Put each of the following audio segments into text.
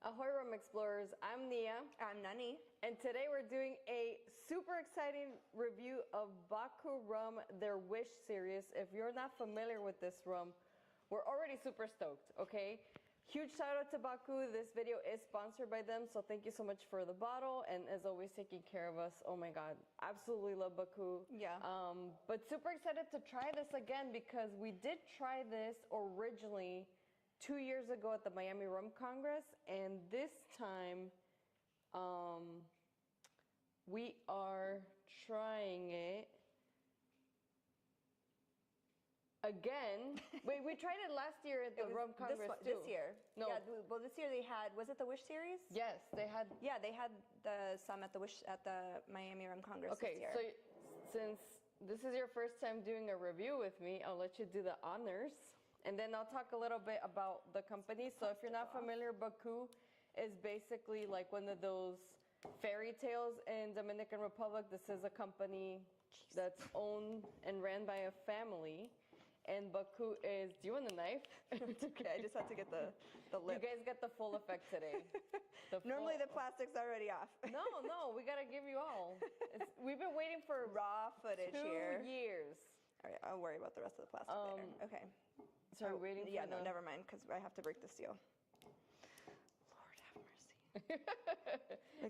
Ahoy Rum Explorers, I'm Nia. I'm Nani. And today we're doing a super exciting review of Bacoo Rum, their Wish series. If you're not familiar with this rum, we're already super stoked, okay? Huge shout out to Bacoo. This video is sponsored by them, so thank you so much for the bottle and as always taking care of us. Oh my God, absolutely love Bacoo. Yeah. But super excited to try this again because we did try this originally 2 years ago at the Miami Rum Congress, and this time we are trying it again. Wait, we tried it last year at the Rum Congress too. This year. No. Yeah, well, this year they had, was it the Wish series? Yes, they had. Yeah, they had some at the Wish, at the Miami Rum Congress this year. Okay, so since this is your first time doing a review with me, I'll let you do the honors. And then I'll talk a little bit about the company. So if you're not familiar, Bacoo is basically like one of those fairy tales in Dominican Republic. This is a company that's owned and ran by a family. And Bacoo is, do you want a knife? It's okay, I just had to get the lip. You guys get the full effect today. Normally the plastic's already off. No, we gotta give you all. We've been waiting for raw footage here. 2 years. All right, I'll worry about the rest of the plastic later. Okay. So we're waiting for yeah, no, never mind, because I have to break the seal. Lord have mercy.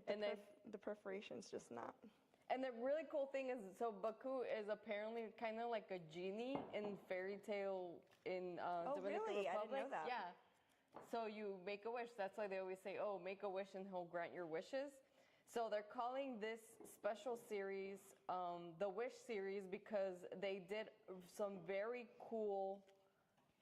Like the perforation's just not. And the really cool thing is, so Bacoo is apparently kind of like a genie in fairy tale in Dominican really? Republic. I didn't know that. Yeah. So you make a wish. That's why they always say, oh, make a wish and he'll grant your wishes. So they're calling this special series the Wish series because they did some very cool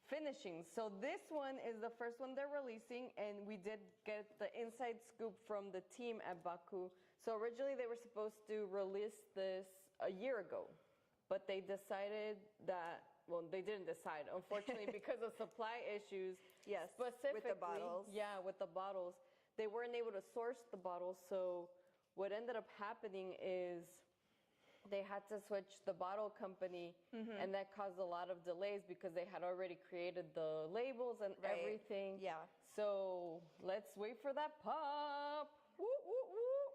finishings. So this one is the first one they're releasing, and we did get the inside scoop from the team at Bacoo. So originally they were supposed to release this a year ago, but they decided that, well, they didn't decide, unfortunately, because of supply issues. Yes, specifically, with the bottles. Yeah, with the bottles. They weren't able to source the bottles, so what ended up happening is they had to switch the bottle company, and that caused a lot of delays because they had already created the labels and everything. Yeah. So let's wait for that pop. Woo, woo, woo.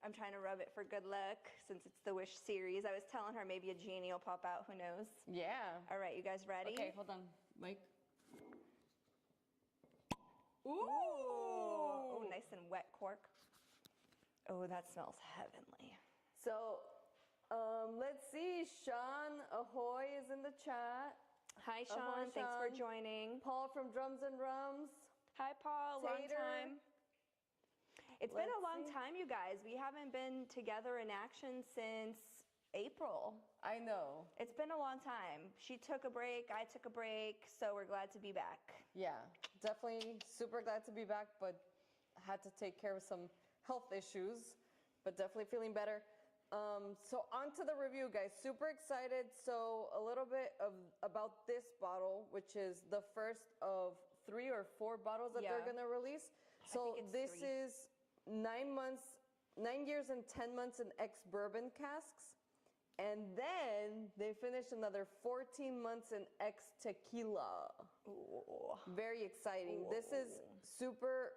I'm trying to rub it for good luck since it's the Wish series. I was telling her maybe a genie will pop out. Who knows? Yeah. All right, you guys ready? Okay, hold on, Mike. Ooh. Oh, nice and wet cork. Oh, that smells heavenly. So, let's see. Sean Ahoy is in the chat. Hi, Sean. Ahoy, Thanks for Sean. joining. Paul from Drums and Rums. Hi, Paul. Long time. It's been a long time, you guys. We haven't been together in action since April. I know. It's been a long time. She took a break, I took a break, so we're glad to be back. Yeah, definitely super glad to be back, but had to take care of some health issues, but definitely feeling better. So on to the review, guys. Super excited. So a little bit about this bottle, which is the first of 3 or 4 bottles that they're gonna release. So this is 9 years and 10 months in Ex-Bourbon casks. And then they finished another 14 months in Ex-Tequila. Very exciting. Ooh. This is super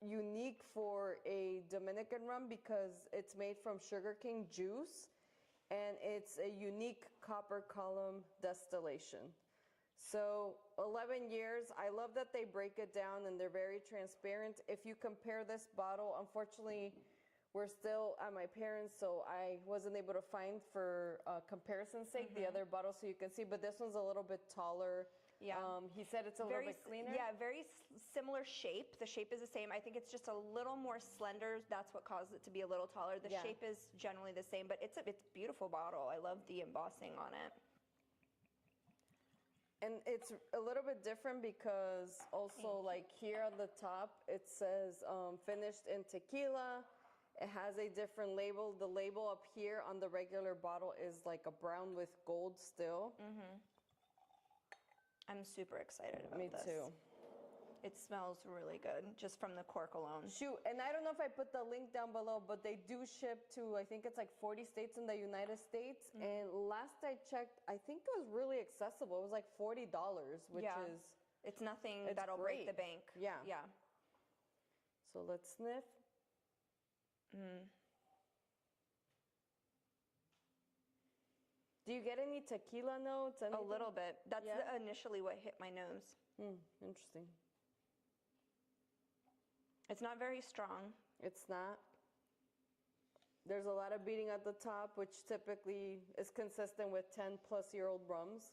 unique for a Dominican rum because it's made from sugarcane juice and it's a unique copper column distillation. So 11 years. I love that they break it down and they're very transparent. If you compare this bottle, unfortunately, we're still at my parents', so I wasn't able to find for comparison's sake the other bottle so you can see, but this one's a little bit taller. Yeah. He said it's a little bit cleaner. Yeah, very similar shape. The shape is the same. I think it's just a little more slender. That's what caused it to be a little taller. The shape is generally the same, but it's a beautiful bottle. I love the embossing on it. And it's a little bit different because also like here on the top, it says finished in tequila. It has a different label. The label up here on the regular bottle is like a brown with gold still. I'm super excited about this. Me too. It smells really good just from the cork alone. Shoot, and I don't know if I put the link down below, but they do ship to, I think it's like 40 states in the United States. And last I checked, I think it was really accessible. It was like $40, which is... It's nothing that'll break the bank. Yeah. So let's sniff. Do you get any tequila notes? A little bit. That's initially what hit my nose. Interesting. It's not very strong. It's not. There's a lot of beating at the top, which typically is consistent with 10-plus-year-old rums.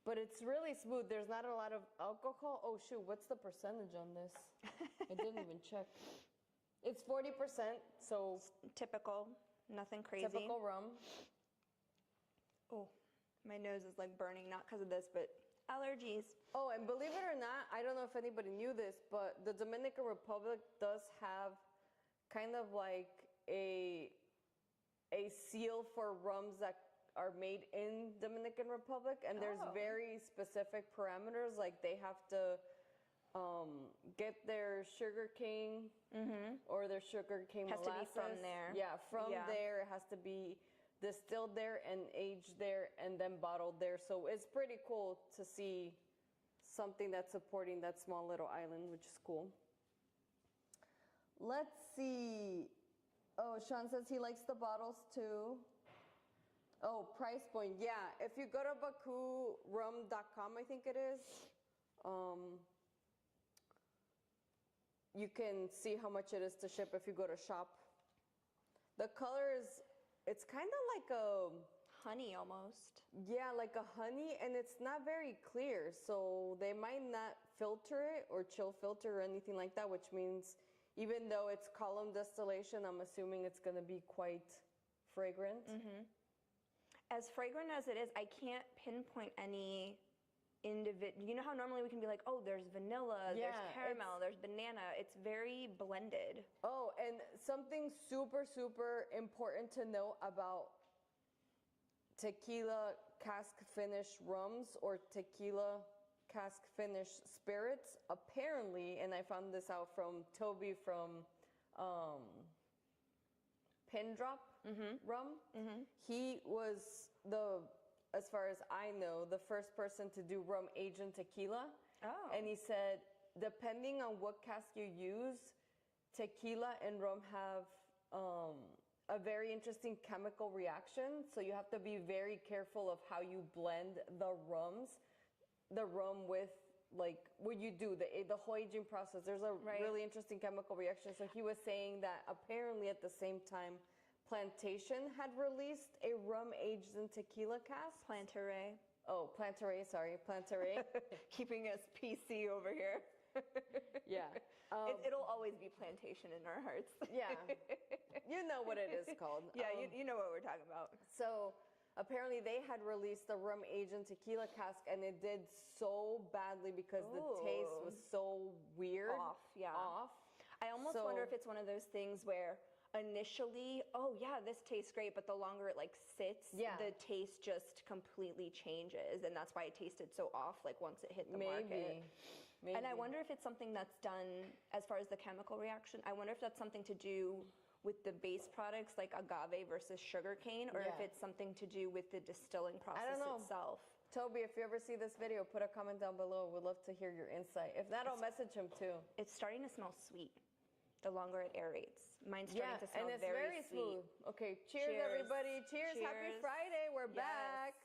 But it's really smooth. There's not a lot of alcohol. Oh, shoot, what's the percentage on this? I didn't even check. It's 40%, so... Typical. Nothing crazy. Typical rum. Oh, my nose is like burning, not because of this, but allergies. Oh, and believe it or not, I don't know if anybody knew this, but the Dominican Republic does have kind of like a seal for rums that are made in Dominican Republic, and there's very specific parameters, like they have to get their sugar cane or their sugar cane has molasses. To be from there. Yeah, from there. It has to be distilled there and aged there and then bottled there. So it's pretty cool to see something that's supporting that small little island, which is cool. Let's see. Oh, Sean says he likes the bottles too. Oh, price point. Yeah, if you go to BacooRum.com, I think it is, you can see how much it is to ship if you go to shop. The color is, it's kind of like a... honey almost. Yeah, like a honey, and it's not very clear, so they might not filter it or chill filter or anything like that, which means even though it's column distillation, I'm assuming it's going to be quite fragrant. As fragrant as it is, I can't pinpoint any individual. You know how normally we can be like, oh, there's vanilla, there's caramel, there's banana. It's very blended. Oh, and something super, super important to note about tequila cask finish rums or tequila cask finish spirits, apparently, and I found this out from Toby from Pin Drop Rum. He was as far as I know, the first person to do rum aged tequila. Oh. And he said, depending on what cask you use, tequila and rum have a very interesting chemical reaction. So you have to be very careful of how you blend the rum with, like, what you do, the whole aging process. There's a really interesting chemical reaction. So he was saying that apparently at the same time, Plantation had released a rum aged in tequila cask. Plantaray. Oh, Plantaray, sorry, Plantaray. Keeping us PC over here. Yeah. It'll always be Plantation in our hearts. Yeah. You know what it is called. Yeah, you know what we're talking about. So apparently they had released a rum aged in tequila cask, and it did so badly because the taste was so weird. Off, yeah. Off. I almost wonder if it's one of those things where initially, oh yeah, this tastes great, but the longer it like sits, the taste just completely changes, and that's why it tasted so off, like once it hit the market. Maybe. And I wonder if it's something that's done as far as the chemical reaction. I wonder if that's something to do with the base products like agave versus sugarcane, or if it's something to do with the distilling process itself. Toby, if you ever see this video, put a comment down below. We'd love to hear your insight. If not, I'll message him too. It's starting to smell sweet the longer it aerates. Mine's starting to smell and it's very smooth. Okay, cheers everybody. Cheers. Happy Friday. We're back.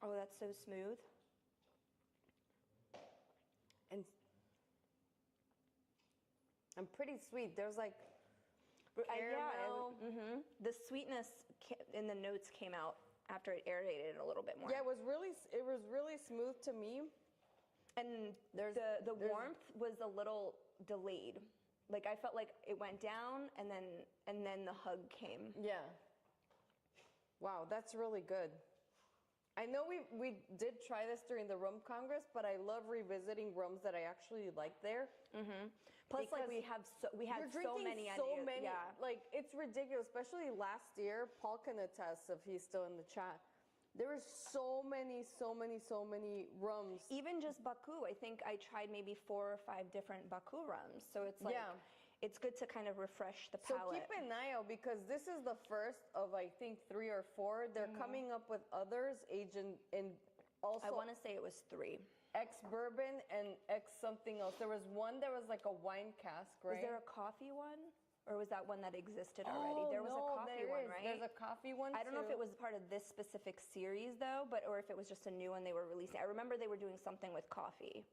Oh, that's so smooth. And pretty sweet. There's like caramel. The sweetness in the notes came out after it aerated a little bit more. Yeah, it was really smooth to me. And the warmth was a little delayed. Like I felt like it went down and then the hug came. Yeah. Wow, that's really good. I know we did try this during the Rum Congress, but I love revisiting rums that I actually like there. Plus, like we had so many. Yeah. Like it's ridiculous. Especially last year, Paul can attest if he's still in the chat. There were so many rums. Even just Bacoo, I think I tried maybe 4 or 5 different Bacoo rums. So it's like, it's good to kind of refresh the palate. So keep an eye out because this is the first of, I think, 3 or 4. They're coming up with others aged in Also, I want to say it was 3. Ex-Bourbon and ex-something else. There was one that was like a wine cask, right? Is there a coffee one? Or was that one that existed already? There was a coffee one, right? There's a coffee one I don't know if it was part of this specific series though, or if it was just a new one they were releasing. I remember they were doing something with coffee.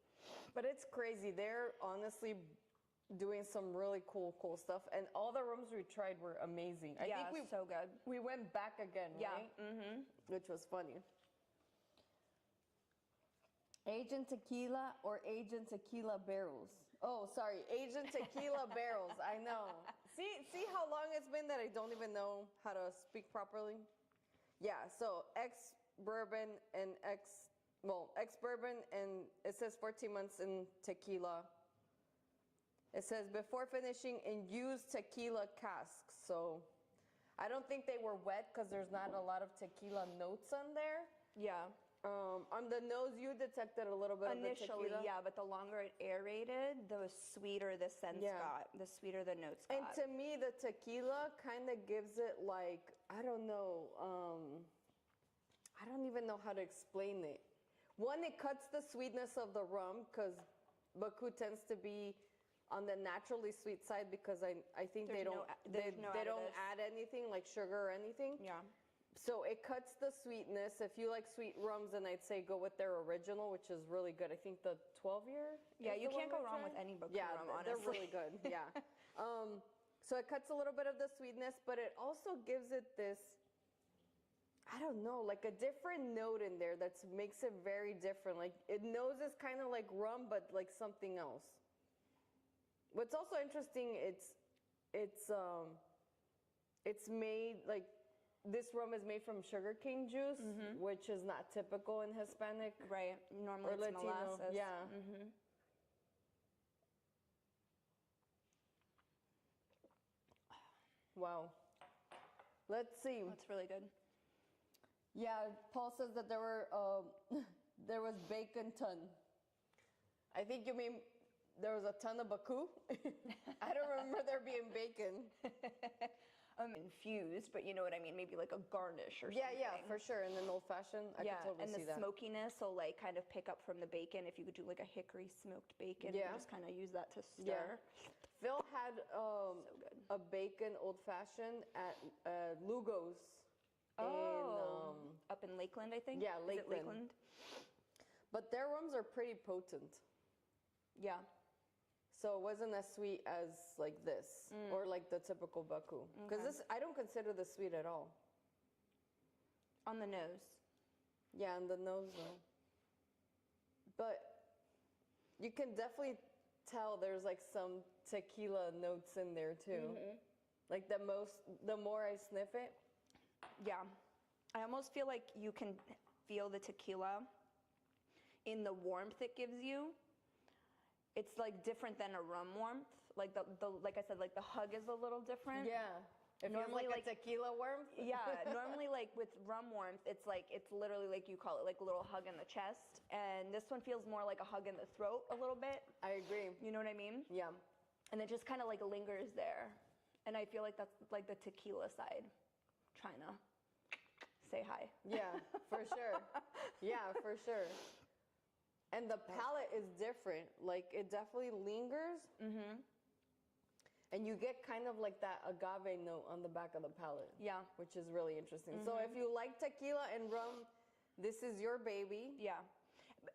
But it's crazy. They're honestly doing some really cool stuff. And all the rums we tried were amazing. I think so good. We went back again, right? Yeah. Mm-hmm. Which was funny. Aged Tequila or Aged Tequila barrels? Oh, sorry, Aged Tequila barrels. I know. See how long it's been that I don't even know how to speak properly? Yeah, so ex-bourbon and ex-bourbon, and it says 14 months in tequila. It says before finishing in used tequila casks. So I don't think they were wet because there's not a lot of tequila notes on there. Yeah. On the nose, you detected a little bit Initially, of the tequila. yeah, but the longer it aerated, the sweeter the scents got, the sweeter the notes got. And to me, the tequila kind of gives it like, I don't know, I don't even know how to explain it. One, it cuts the sweetness of the rum because Bacoo tends to be on the naturally sweet side because I think they don't add anything like sugar or anything. Yeah. So it cuts the sweetness. If you like sweet rums, then I'd say go with their original, which is really good. I think the 12-year. Yeah, you can't go wrong with any Bacoo rum, honestly. They're really good. Yeah. So it cuts a little bit of the sweetness, but it also gives it this, I don't know, like a different note in there that makes it very different. Like it nose is kind of like rum, but like something else. What's also interesting, it's made like. This rum is made from sugarcane juice, which is not typical in Hispanic. Right. Normally it's Latino. molasses. Yeah. Mm-hmm. Wow. Let's see. That's really good. Yeah, Paul says that there were there was bacon ton. I think you mean there was a ton of Bacoo. I don't remember there being bacon. Infused, but you know what I mean, maybe like a garnish or something. Yeah, for sure. And an old fashioned, I could totally see that. And the smokiness will like kind of pick up from the bacon. If you could do like a hickory smoked bacon, you just kind of use that to stir. Phil had a bacon old fashioned at Lugo's. Up in Lakeland, I think. Yeah, Is it Lakeland. But their rums are pretty potent. Yeah. So it wasn't as sweet as like this or like the typical Bacoo. Because this, I don't consider this sweet at all. On the nose. Yeah, on the nose though. But you can definitely tell there's like some tequila notes in there too. Like the more I sniff it. Yeah. I almost feel like you can feel the tequila in the warmth it gives you. It's like different than a rum warmth. Like the like I said, like the hug is a little different. Yeah. If normally like a tequila warmth. Yeah. Normally like with rum warmth, it's literally like you call it like a little hug in the chest. And this one feels more like a hug in the throat a little bit. I agree. You know what I mean? Yeah. And it just kind of like lingers there. And I feel like that's like the tequila side. Trying to say hi. Yeah, for sure. Yeah, for sure. And the palate is different. Like it definitely lingers. And you get kind of like that agave note on the back of the palate. Yeah. Which is really interesting. So if you like tequila and rum, this is your baby. Yeah.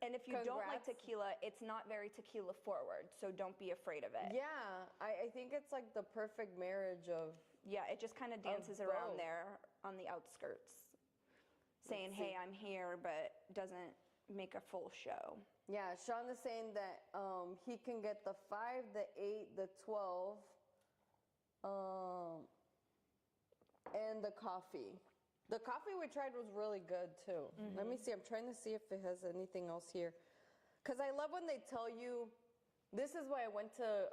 And if you don't like tequila, it's not very tequila forward. So don't be afraid of it. Yeah. I think it's like the perfect marriage of. Yeah, it just kind of dances around there on the outskirts. Saying, hey, I'm here, but doesn't make a full show. Yeah, Sean is saying that he can get the 5, the 8, the 12, and the coffee. The coffee we tried was really good too. Let me see. I'm trying to see if it has anything else here. Because I love when they tell you, this is why I went to,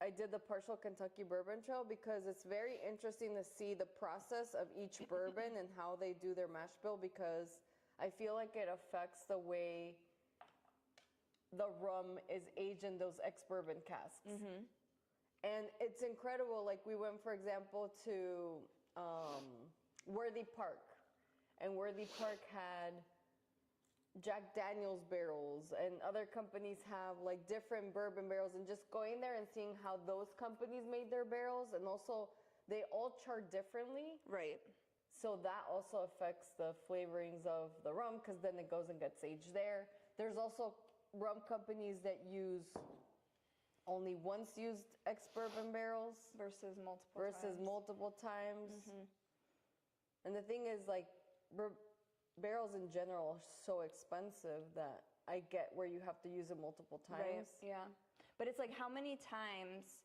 I did the partial Kentucky Bourbon Trail because it's very interesting to see the process of each bourbon and how they do their mash bill because I feel like it affects the way the rum is aged in those ex-bourbon casks. And it's incredible. Like we went, for example, to Worthy Park. And Worthy Park had Jack Daniel's barrels, and other companies have like different bourbon barrels, and just going there and seeing how those companies made their barrels, and also they all char differently. Right. So that also affects the flavorings of the rum, because then it goes and gets aged there. There's also rum companies that use only once used ex-bourbon barrels Versus multiple times. And the thing is, like, barrels in general are so expensive that I get where you have to use it multiple times. Right. Yeah. But it's like, how many times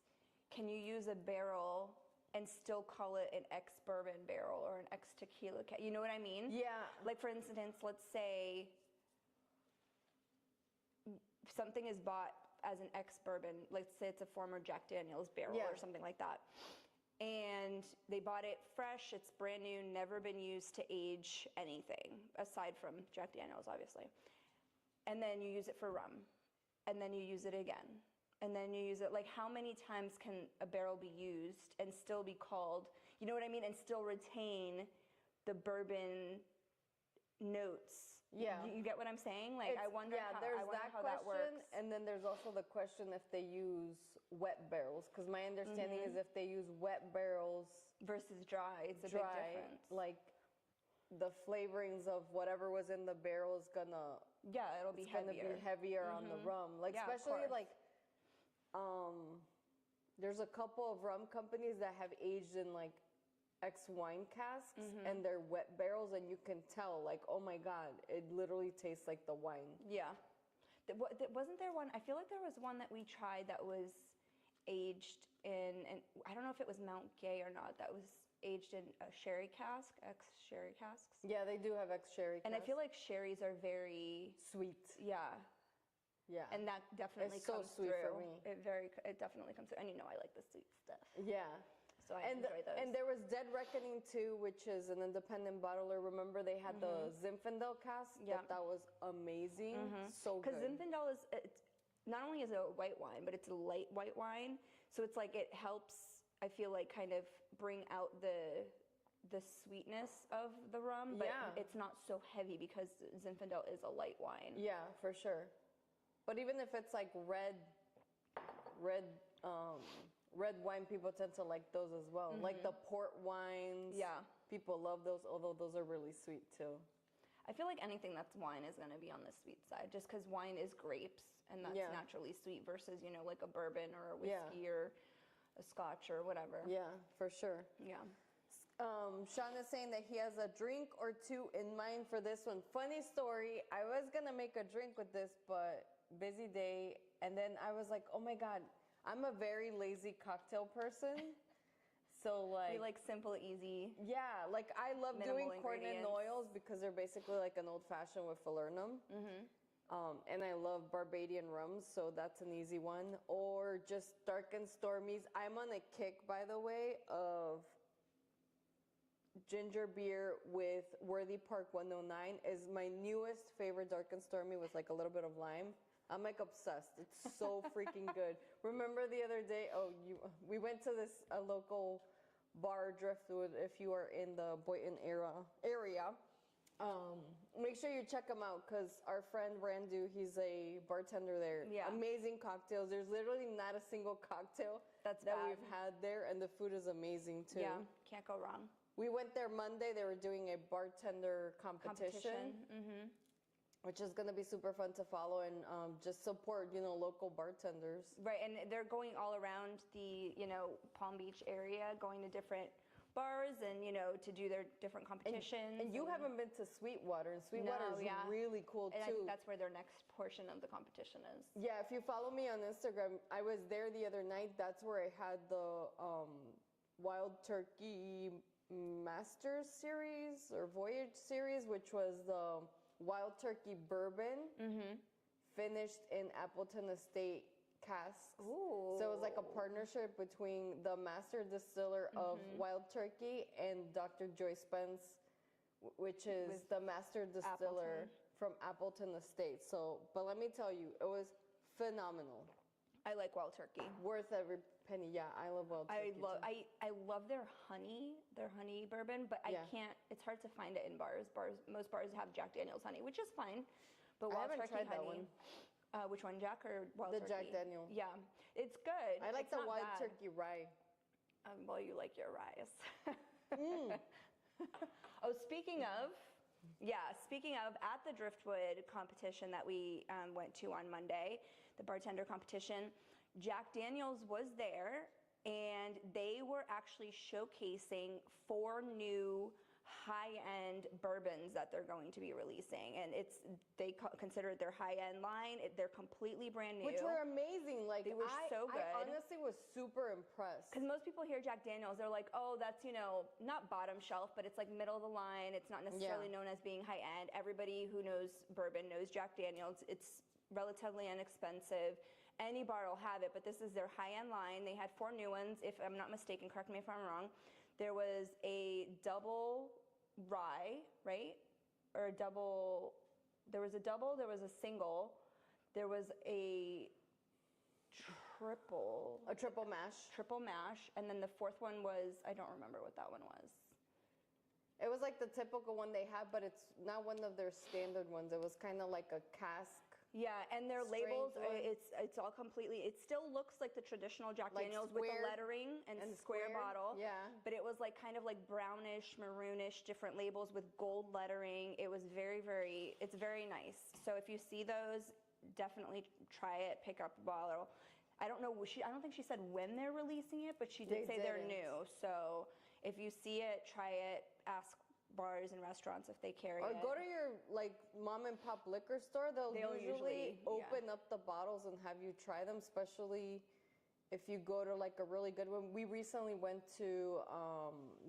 can you use a barrel and still call it an ex-bourbon barrel or an ex-tequila? You know what I mean? Yeah. Like, for instance, let's say something is bought as an ex-bourbon. Let's say it's a former Jack Daniel's barrel or something like that. And they bought it fresh, it's brand new, never been used to age anything, aside from Jack Daniel's, obviously. And then you use it for rum. And then you use it again. And then you use it, like, how many times can a barrel be used and still be called, you know what I mean, and still retain the bourbon notes? Yeah. You get what I'm saying? Like, I wonder how that works. And then there's also the question if they use wet barrels, because my understanding is if they use wet barrels versus dry, it's a big difference. Like, the flavorings of whatever was in the barrel is gonna it'll be heavier on the rum. Like, especially like there's a couple of rum companies that have aged in like ex-wine casks and they're wet barrels, and you can tell, like, oh my God, it literally tastes like the wine. Yeah. Wasn't there one, I feel like there was one that we tried that was aged in, and I don't know if it was Mount Gay or not, that was aged in a sherry cask, ex-sherry casks. Yeah, they do have ex-sherry casks. And I feel like sherries are very sweet. Yeah. Yeah. And that definitely it's so comes sweet through. for me. It definitely comes through. And you know I like the sweet stuff. Yeah. So I enjoy those. And there was Dead Reckoning too, which is an independent bottler. Remember they had the Zinfandel cask? Yeah. That was amazing. So good. Because Zinfandel is, not only is it a white wine, but it's a light white wine. So it's like it helps, I feel like, kind of bring out the sweetness of the rum, but it's not so heavy because Zinfandel is a light wine. Yeah, for sure. But even if it's like red wine, people tend to like those as well. Like the port wines. Yeah. People love those, although those are really sweet too. I feel like anything that's wine is going to be on the sweet side, just because wine is grapes, and that's naturally sweet versus, you know, like a bourbon or a whiskey or a scotch or whatever. Yeah, for sure. Yeah. Sean is saying that he has a drink or two in mind for this one. Funny story, I was going to make a drink with this, but busy day. And then I was like, oh my God, I'm a very lazy cocktail person. So like... You like simple, easy. Yeah, like I love doing cornet oils because they're basically like an old fashioned with falernum. And I love Barbadian rums, so that's an easy one. Or just dark and stormies. I'm on a kick, by the way, of ginger beer with Worthy Park 109 is my newest favorite dark and stormy with like a little bit of lime. I'm like obsessed. It's so freaking good. Remember the other day, we went to this local bar, Driftwood, if you are in the Boynton area. Make sure you check them out because our friend Randu, he's a bartender there. Yeah. Amazing cocktails. There's literally not a single cocktail that we've had there, and the food is amazing too. Yeah, can't go wrong. We went there Monday. They were doing a bartender competition. Which is going to be super fun to follow and just support, local bartenders. Right, and they're going all around the, Palm Beach area, going to different bars and, to do their different competitions. And you haven't been to Sweetwater, and Sweetwater is really cool too. And I think that's where their next portion of the competition is. Yeah, if you follow me on Instagram, I was there the other night. That's where I had the Wild Turkey Masters series or Voyage series, which was the Wild Turkey Bourbon, finished in Appleton Estate casks. Ooh. So it was like a partnership between the master distiller of Wild Turkey and Dr. Joy Spence, which is the master distiller from Appleton Estate. So, but let me tell you, it was phenomenal. I like Wild Turkey. Worth every penny. Yeah, I love Wild Turkey. I love their honey bourbon, but I can't. It's hard to find it in bars. Most bars have Jack Daniel's honey, which is fine. But Wild Turkey tried honey. That one. Which one, Jack or Wild Turkey? The Jack Daniel. Yeah, it's good. I like it's the Wild bad. Turkey rye. Well, you like your ryes. Oh, speaking of, at the Driftwood competition that we went to on Monday, the bartender competition, Jack Daniel's was there, and they were actually showcasing 4 new high-end bourbons that they're going to be releasing, and they consider it their high-end line. They're completely brand new, which were amazing. Like, they were so good. I honestly was super impressed. Because most people hear Jack Daniel's, they're like, oh, that's, not bottom shelf, but it's like middle of the line. It's not necessarily known as being high-end. Everybody who knows bourbon knows Jack Daniel's. It's relatively inexpensive. Any bar will have it, but this is their high-end line. They had 4 new ones, if I'm not mistaken. Correct me if I'm wrong. There was a double rye, right? Or a double, there was a double, there was a single, there was a triple. A triple mash. Triple mash, and then the 4th one was, I don't remember what that one was. It was like the typical one they have, but it's not one of their standard ones. It was kind of like a cask. Yeah, and their labels, one. it's all completely, it still looks like the traditional Jack Like Daniel's square, with the lettering and square bottle. Yeah. But it was like kind of like brownish, maroonish, different labels with gold lettering. It was very, it's very nice. So if you see those, definitely try it, pick up a bottle. I don't know, I don't think she said when they're releasing it, but she did say they're new. So if you see it, try it, ask bars and restaurants if they carry it. Or go to your like mom and pop liquor store. They'll usually open up the bottles and have you try them, especially if you go to like a really good one. We recently went to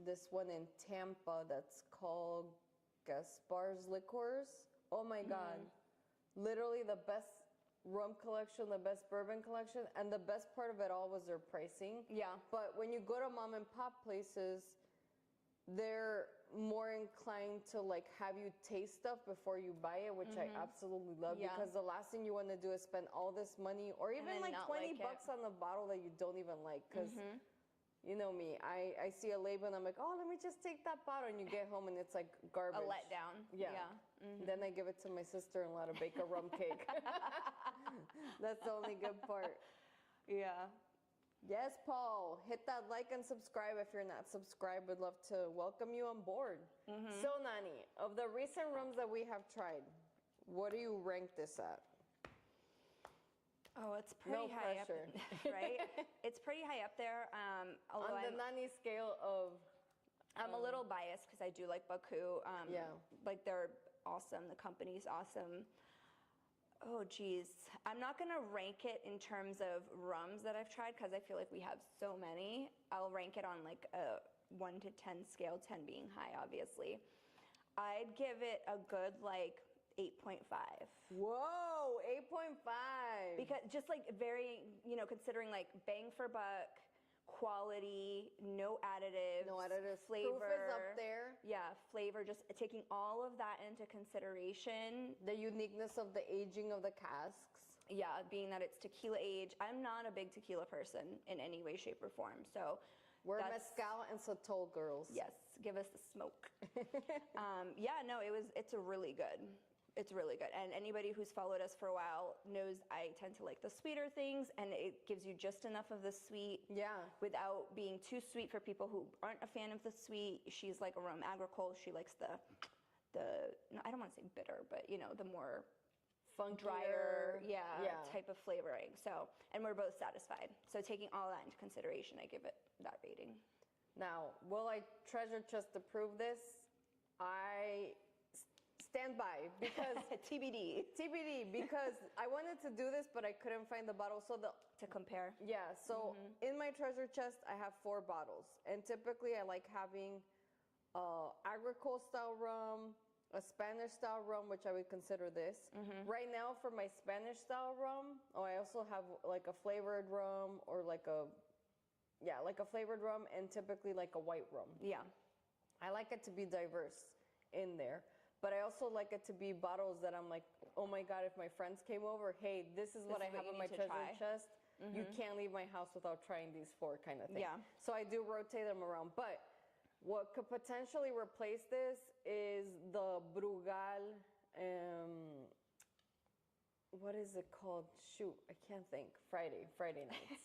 this one in Tampa that's called Gaspar's Liquors. Oh my God. Literally the best rum collection, the best bourbon collection, and the best part of it all was their pricing. Yeah. But when you go to mom and pop places, they're more inclined to like have you taste stuff before you buy it, which I absolutely love, because the last thing you want to do is spend all this money or even like 20 bucks on a bottle that you don't even like, because you know me, I see a label and I'm like, oh, let me just take that bottle, and you get home and it's like garbage. A letdown. Yeah. Then I give it to my sister-in-law to bake a rum cake. That's the only good part. Yeah. Yes, Paul, hit that like and subscribe if you're not subscribed. We'd love to welcome you on board. So, Nani, of the recent rums that we have tried, what do you rank this at? Oh, it's pretty high pressure. up, right? It's pretty high up there. On the Nani scale of... I'm a little biased because I do like Bacoo. Like, they're awesome. The company's awesome. Oh, geez. I'm not going to rank it in terms of rums that I've tried because I feel like we have so many. I'll rank it on like a 1 to 10 scale, 10 being high, obviously. I'd give it a good like 8.5. Whoa, 8.5. Because just like very, considering like bang for buck, quality, no additives. No additives. Flavor. Proof is up there. Yeah, flavor, just taking all of that into consideration. The uniqueness of the aging of the casks. Yeah, being that it's tequila age. I'm not a big tequila person in any way, shape, or form. So we're mezcal and sotol girls. Yes, give us the smoke. Yeah, no, it's really good. It's really good. And anybody who's followed us for a while knows I tend to like the sweeter things, and it gives you just enough of the sweet without being too sweet for people who aren't a fan of the sweet. She's like a rum agricole. She likes the no, I don't want to say bitter, but the more funkier, drier, type of flavoring. So, and we're both satisfied. So taking all that into consideration, I give it that rating. Now, will I treasure chest to prove this? I stand by, because TBD, because I wanted to do this, but I couldn't find the bottle. So to compare. Yeah. So in my treasure chest, I have 4 bottles, and typically I like having agricole style rum, a Spanish style rum, which I would consider this. Right now, for my Spanish style rum, I also have like a flavored rum, or like a flavored rum, and typically like a white rum. Yeah. I like it to be diverse in there. But I also like it to be bottles that I'm like, oh my God, if my friends came over, hey, this is what I have in my treasure chest. you can't leave my house without trying these 4 kind of thing. Yeah. So I do rotate them around. But what could potentially replace this is the Brugal, what is it called? Shoot, I can't think. Friday nights.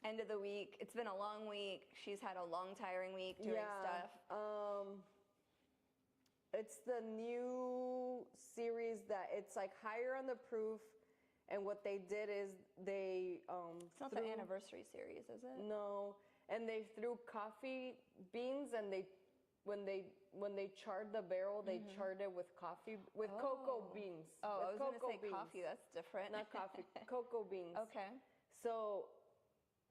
End of the week. It's been a long week. She's had a long, tiring week doing stuff. It's the new series that it's like higher on the proof, and what they did is they It's not the anniversary series, is it? No, and they threw coffee beans, and when they charred the barrel, they charred it with cocoa beans. Oh, I was going to say beans. coffee. That's different. Not coffee, cocoa beans. Okay. So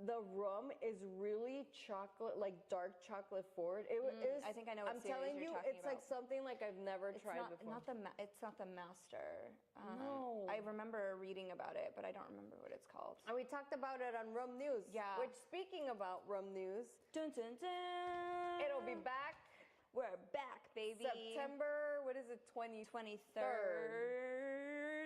the rum is really chocolate, like dark chocolate forward. It is. I think I know what I'm series telling you're you, talking it's like about. something like I've never tried before. It's not the master. No. I remember reading about it, but I don't remember what it's called. And we talked about it on Rum News. Yeah. Which, speaking about Rum News, Dun, dun, dun. it'll be back We're back, baby. September, what is it, 23rd.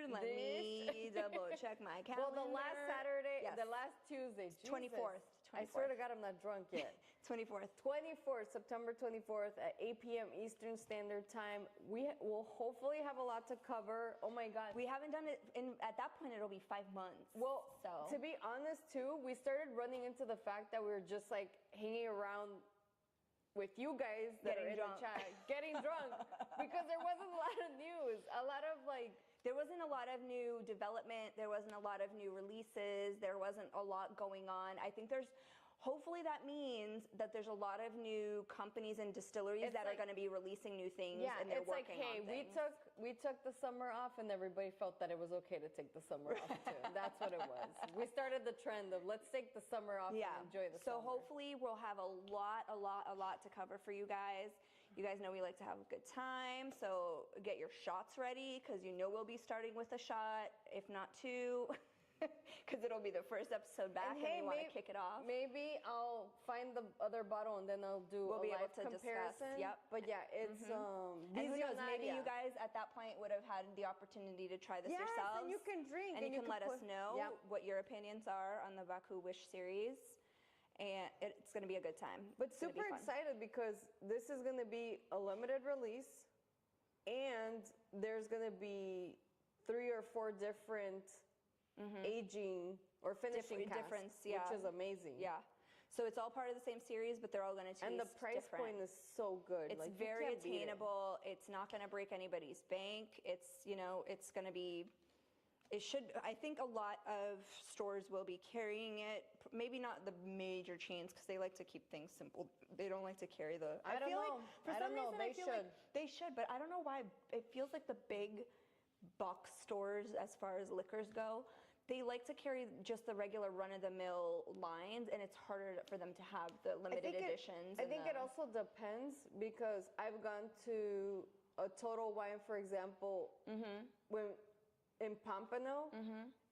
Let me double check my calendar. Well, the last Saturday, Yes. the last Tuesday. 24th. I swear to God, I'm not drunk yet. 24th. 24th, September 24th at 8 p.m. Eastern Standard Time. We will hopefully have a lot to cover. Oh my God. We haven't done it, at that point, it'll be 5 months. Well, so. to be honest too, we started running into the fact that we were just like hanging around with you guys that Getting are in drunk. the chat, getting drunk, because there wasn't a lot of news, a lot of like. There wasn't a lot of new development. There wasn't a lot of new releases. There wasn't a lot going on. I think hopefully that means that there's a lot of new companies and distilleries that are going to be releasing new things, and they're it's like, working hey, on things. we took the summer off, and everybody felt that it was okay to take the summer off too. That's what it was. We started the trend of let's take the summer off and enjoy the summer. So hopefully we'll have a lot to cover for you guys. You guys know we like to have a good time, so get your shots ready, because you know we'll be starting with a shot, if not 2. Because it'll be the first episode back, and we want to kick it off. Maybe I'll find the other bottle, and then I'll do a live comparison. Yep. But yeah, it's and who knows? Maybe you guys at that point would have had the opportunity to try this yourselves. And you can drink, and you can let us know what your opinions are on the Bacoo Wish series. And it's going to be a good time. But super excited, because this is going to be a limited release, and there's going to be 3 or 4 different aging or finishing casks, which is amazing. Yeah. So it's all part of the same series, but they're all going to taste different. And the price point is so good. It's very attainable. It's not going to break anybody's bank. It's, it's going to be, I think a lot of stores will be carrying it. Maybe not the major chains, because they like to keep things simple. They don't like to carry the, I don't know. For some reason, they should. They should, but I don't know why. It feels like the big box stores, as far as liquors go, they like to carry just the regular run-of-the-mill lines, and it's harder for them to have the limited editions. I think it also depends, because I've gone to a Total Wine, for example, in Pompano,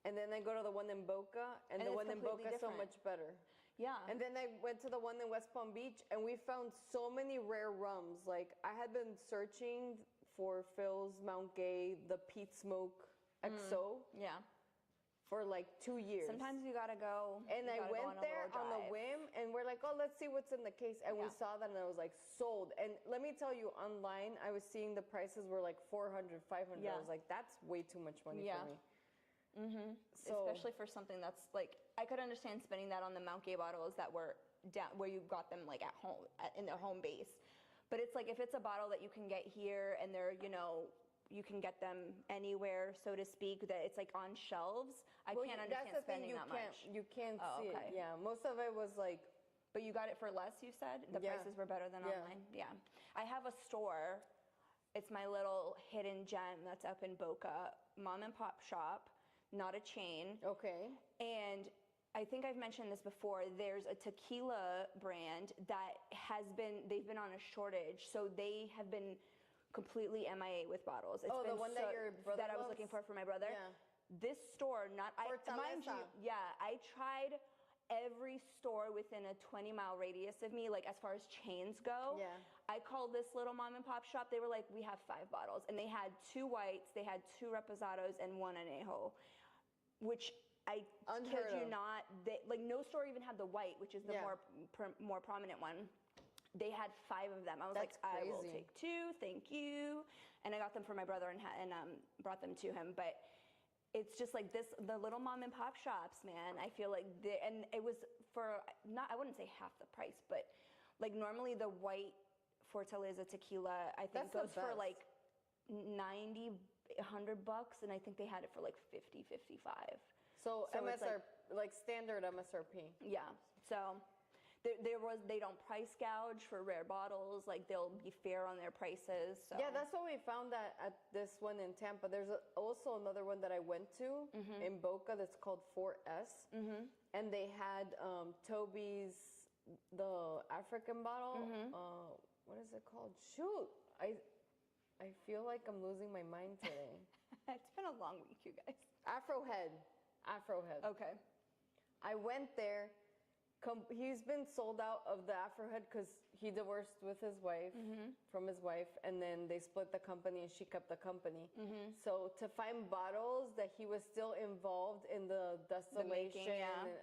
and then I go to the one in Boca, and the one in Boca is so much better. Yeah. And then I went to the one in West Palm Beach, and we found so many rare rums. Like, I had been searching for Phil's Mount Gay, the Peat Smoke XO. Yeah. For like 2 years. Sometimes you gotta go. And I went there on a whim, and we're like, oh, let's see what's in the case. And we saw that, and I was like, sold. And let me tell you, online, I was seeing the prices were like $400, $500. I was like, that's way too much money for me. So, especially for something that's like, I could understand spending that on the Mount Gay bottles that were down where you got them like at home, in their home base. But it's like, if it's a bottle that you can get here, and they're, you can get them anywhere, so to speak, that it's like on shelves. I can't understand spending that much. You can't see it. Yeah, most of it was like. But you got it for less, you said? The prices were better than online? Yeah. I have a store. It's my little hidden gem that's up in Boca, mom and pop shop, not a chain. Okay. And I think I've mentioned this before. There's a tequila brand that they've been on a shortage. So they have been completely MIA with bottles. It's been the one that your brother that I was loves? looking for my brother. Yeah. This store, mind you, I tried every store within a 20-mile radius of me, like as far as chains go. Yeah. I called this little mom and pop shop. They were like, we have 5 bottles, and they had 2 whites, they had 2 reposados, and 1 anejo, which I Unheard kid you of. not, like no store even had the white, which is the more prominent one. They had 5 of them. I was That's like, I will crazy. take 2, thank you. And I got them for my brother and brought them to him. But it's just like this, the little mom and pop shops, man. I feel like, and it was for, not, I wouldn't say half the price, but like normally the white Fortaleza tequila, I think That's the goes for best. like 90, $100, and I think they had it for like 50, 55. So it's MSR, like standard MSRP. Yeah, so they don't price gouge for rare bottles. Like they'll be fair on their prices. So. Yeah, that's what we found at this one in Tampa. There's also another one that I went to in Boca that's called 4S. And they had Toby's, the African bottle. What is it called? Shoot, I feel like I'm losing my mind today. It's been a long week, you guys. Afrohead. Okay. I went there. He's been sold out of the Afrohead because he divorced with his wife, from his wife, and then they split the company and she kept the company. So to find bottles that he was still involved in the distillation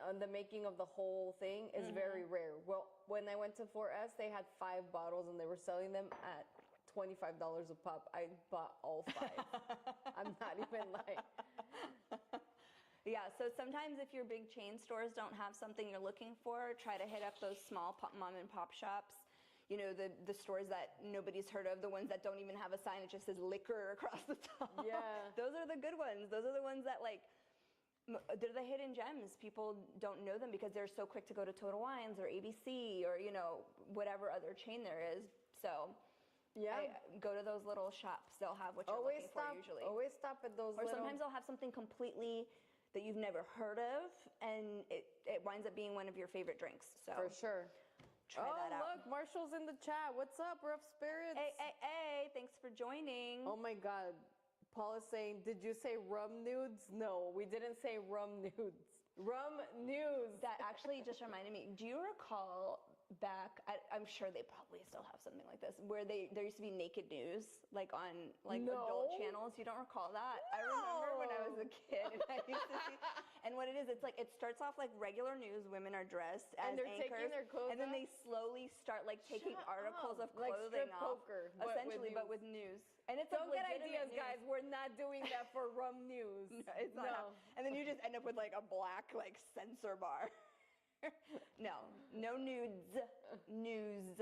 and the making of the whole thing is very rare. Well, when I went to 4S, they had 5 bottles and they were selling them at $25 a pop. I bought all 5. I'm not even lying. Yeah, so sometimes if your big chain stores don't have something you're looking for, try to hit up those small mom and pop shops. You know, the stores that nobody's heard of, the ones that don't even have a sign that just says liquor across the top. Yeah. Those are the good ones. Those are the ones that like, they're the hidden gems. People don't know them because they're so quick to go to Total Wines or ABC or, you know, whatever other chain there is. So go to those little shops. They'll have what you're looking for usually. Always stop at those Or sometimes they'll have something completely that you've never heard of, and it winds up being one of your favorite drinks. So For sure. Try that out. Look, Marshall's in the chat. What's up, Rough Spirits? Hey, thanks for joining. Oh my God. Paul is saying, did you say rum nudes? No, we didn't say rum nudes. Rum news. That actually just reminded me, do you recall back, I'm sure they probably still have something like this, where there used to be naked news, like on adult channels. You don't recall that? No. I remember when I was a kid, and I used to see, and what it is, it's like, it starts off like regular news, women are dressed as And they're anchors, taking their clothes and then off? they slowly start like taking articles of Like clothing strip off. poker, Essentially, but with news. And it's Don't like get legitimate ideas, news. guys. We're not doing that for rum news. No, it's not. And then you just end up with like a black like censor bar. No nudes. News.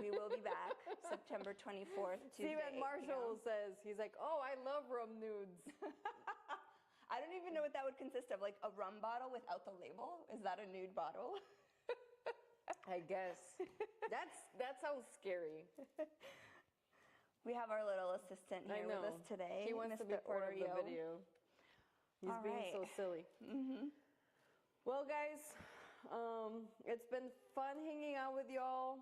We will be back September 24th, Tuesday. See what Marshall says. He's like, oh, I love rum nudes. I don't even know what that would consist of. Like a rum bottle without the label? Is that a nude bottle? I guess. That sounds scary. We have our little assistant here with us today. He wants Mr. to be part Oreo. of the video. He's All being right. so silly. Well, guys, it's been fun hanging out with y'all.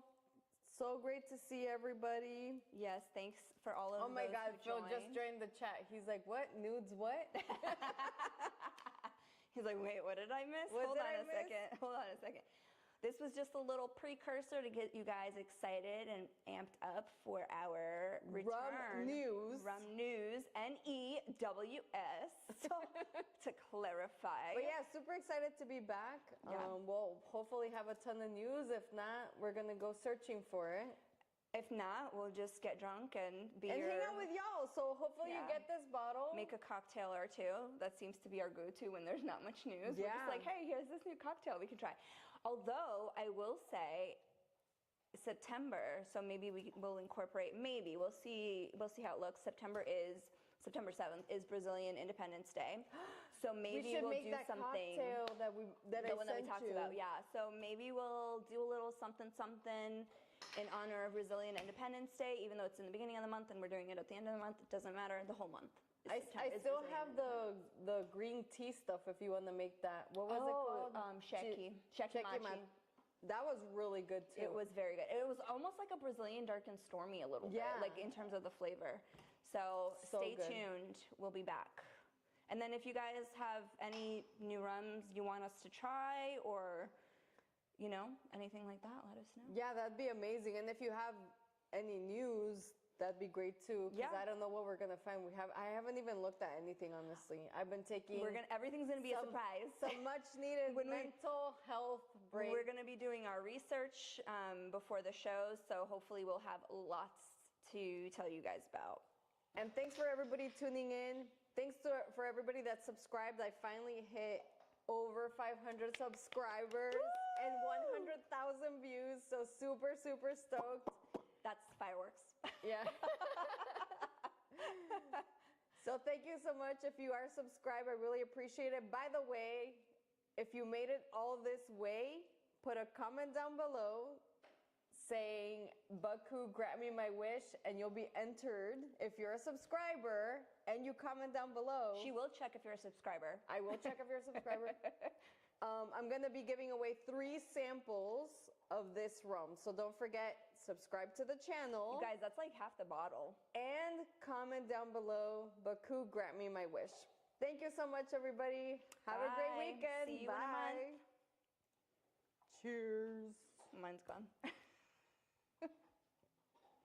So great to see everybody. Yes, thanks for all of Oh my those God, who Phil joined. just joined the chat. He's like, what? Nudes what? He's like, wait, what did I miss? What Hold did on I a miss? second. Hold on a second. This was just a little precursor to get you guys excited and amped up for our return. Rum News. Rum News, N-E-W-S, to clarify. But yeah, super excited to be back. Yeah. We'll hopefully have a ton of news. If not, we're going to go searching for it. If not, we'll just get drunk and hang out with y'all. So hopefully you get this bottle. Make a cocktail or two. That seems to be our go-to when there's not much news. We're just like, hey, here's this new cocktail we can try. Although I will say September, so maybe we will incorporate, we'll see how it looks. September 7th is Brazilian Independence Day. So maybe we'll do something. Cocktail that I one that we sent talked you. about, yeah. So maybe we'll do a little something in honor of Brazilian Independence Day, even though it's in the beginning of the month and we're doing it at the end of the month. It doesn't matter, the whole month. I still have the green tea stuff if you want to make that. What was it called? Sheki machi. That was really good too. It was very good. It was almost like a Brazilian dark and stormy a little bit, like in terms of the flavor. So stay tuned. We'll be back. And then if you guys have any new rums you want us to try or, anything like that, let us know. Yeah, that'd be amazing. And if you have any news that'd be great too. Because Yeah. I don't know what we're gonna find. I haven't even looked at anything, honestly. I've been taking. Everything's gonna be a surprise. Some much needed mental health break. We're gonna be doing our research before the shows, so hopefully we'll have lots to tell you guys about. And thanks for everybody tuning in. Thanks for everybody that subscribed. I finally hit over 500 subscribers. Woo! And 100,000 views, so super, super stoked. That's fireworks. Yeah. So thank you so much. If you are subscribed, I really appreciate it. By the way, if you made it all this way, put a comment down below saying, Bacoo, grant me my wish, and you'll be entered. If you're a subscriber and you comment down below. She will check if you're a subscriber. I will check if you're a subscriber. I'm going to be giving away 3 samples of this rum. So don't forget, subscribe to the channel. You guys, that's like half the bottle. And comment down below, Bacoo, grant me my wish. Thank you so much, everybody. Have a great weekend. See you Bye. in a month. Cheers. Mine's gone.